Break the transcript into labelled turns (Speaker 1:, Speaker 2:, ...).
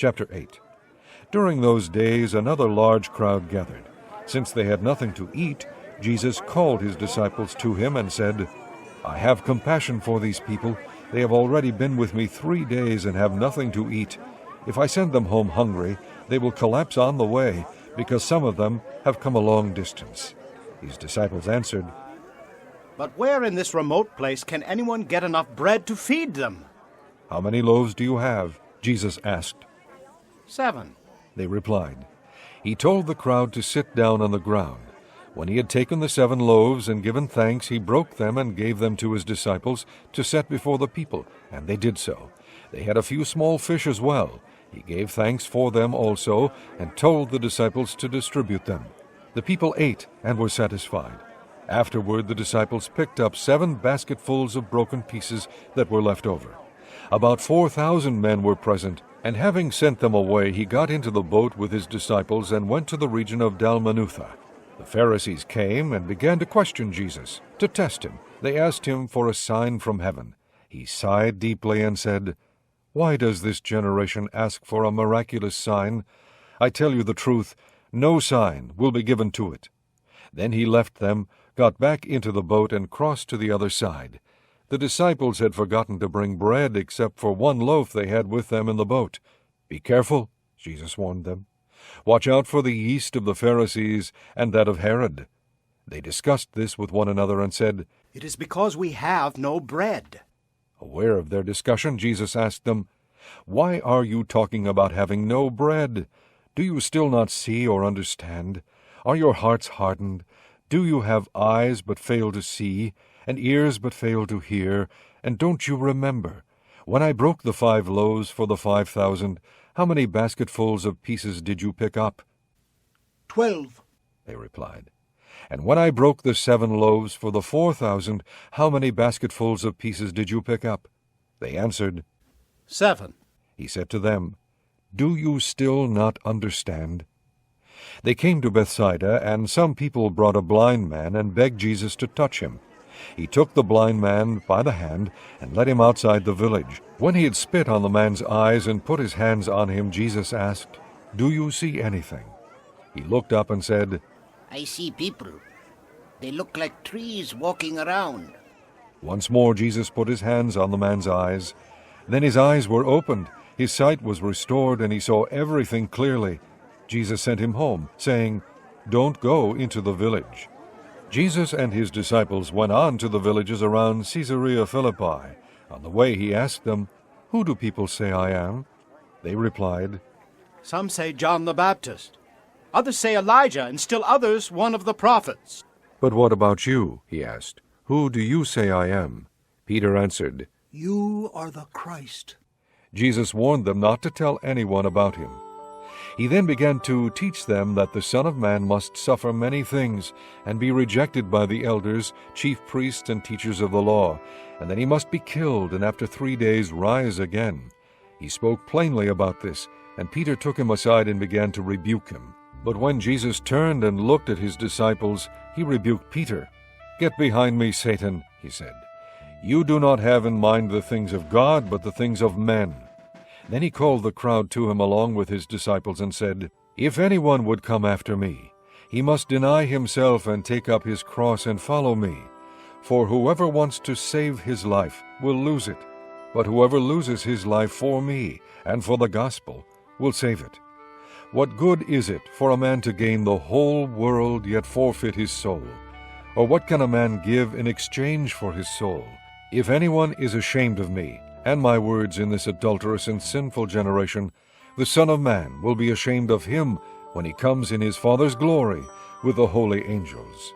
Speaker 1: Chapter 8. During those days another large crowd gathered. Since they had nothing to eat, Jesus called his disciples to him and said, "I have compassion for these people. They have already been with me 3 days and have nothing to eat. If I send them home hungry, they will collapse on the way, because some of them have come a long distance." His disciples answered,
Speaker 2: "But where in this remote place can anyone get enough bread to feed them?"
Speaker 1: "How many loaves do you have?" Jesus asked.
Speaker 2: 7.
Speaker 1: They replied. He told the crowd to sit down on the ground. When he had taken the 7 loaves and given thanks, he broke them and gave them to his disciples to set before the people, and they did so. They had a few small fish as well. He gave thanks for them also, and told the disciples to distribute them. The people ate and were satisfied. Afterward the disciples picked up 7 basketfuls of broken pieces that were left over. About 4,000 men were present, and having sent them away, he got into the boat with his disciples and went to the region of Dalmanutha. The Pharisees came and began to question Jesus. To test him, they asked him for a sign from heaven. He sighed deeply and said, "Why does this generation ask for a miraculous sign? I tell you the truth, no sign will be given to it." Then he left them, got back into the boat, and crossed to the other side. The disciples had forgotten to bring bread except for 1 loaf they had with them in the boat. "Be careful," Jesus warned them. "Watch out for the yeast of the Pharisees and that of Herod." They discussed this with one another and said,
Speaker 2: "It is because we have no bread."
Speaker 1: Aware of their discussion, Jesus asked them, "Why are you talking about having no bread? Do you still not see or understand? Are your hearts hardened? Do you have eyes but fail to see, and ears but fail to hear? And don't you remember? When I broke the 5 loaves for the 5,000, how many basketfuls of pieces did you pick up?"
Speaker 3: 12,
Speaker 1: they replied. "And when I broke the 7 loaves for the 4,000, how many basketfuls of pieces did you pick up?" They answered,
Speaker 2: 7.
Speaker 1: He said to them, "Do you still not understand?" They came to Bethsaida, and some people brought a blind man and begged Jesus to touch him. He took the blind man by the hand and led him outside the village. When he had spit on the man's eyes and put his hands on him, Jesus asked, "Do you see anything?" He looked up and said,
Speaker 4: "I see people. They look like trees walking around."
Speaker 1: Once more Jesus put his hands on the man's eyes. Then his eyes were opened, his sight was restored, and he saw everything clearly. Jesus sent him home, saying, "Don't go into the village." Jesus and his disciples went on to the villages around Caesarea Philippi. On the way he asked them, "Who do people say I am?" They replied,
Speaker 2: "Some say John the Baptist. Others say Elijah, and still others one of the prophets."
Speaker 1: "But what about you?" he asked. "Who do you say I am?" Peter answered,
Speaker 3: you are the Christ.
Speaker 1: Jesus warned them not to tell anyone about him. He then began to teach them that the Son of Man must suffer many things and be rejected by the elders, chief priests, and teachers of the law, and that he must be killed and after 3 days rise again. He spoke plainly about this, and Peter took him aside and began to rebuke him. But when Jesus turned and looked at his disciples, he rebuked Peter. "Get behind me, Satan," he said. "You do not have in mind the things of God, but the things of men." Then he called the crowd to him along with his disciples and said, "If anyone would come after me, he must deny himself and take up his cross and follow me. For whoever wants to save his life will lose it, but whoever loses his life for me and for the gospel will save it. What good is it for a man to gain the whole world yet forfeit his soul? Or what can a man give in exchange for his soul? If anyone is ashamed of me and my words in this adulterous and sinful generation, the Son of Man will be ashamed of him when he comes in his Father's glory with the holy angels."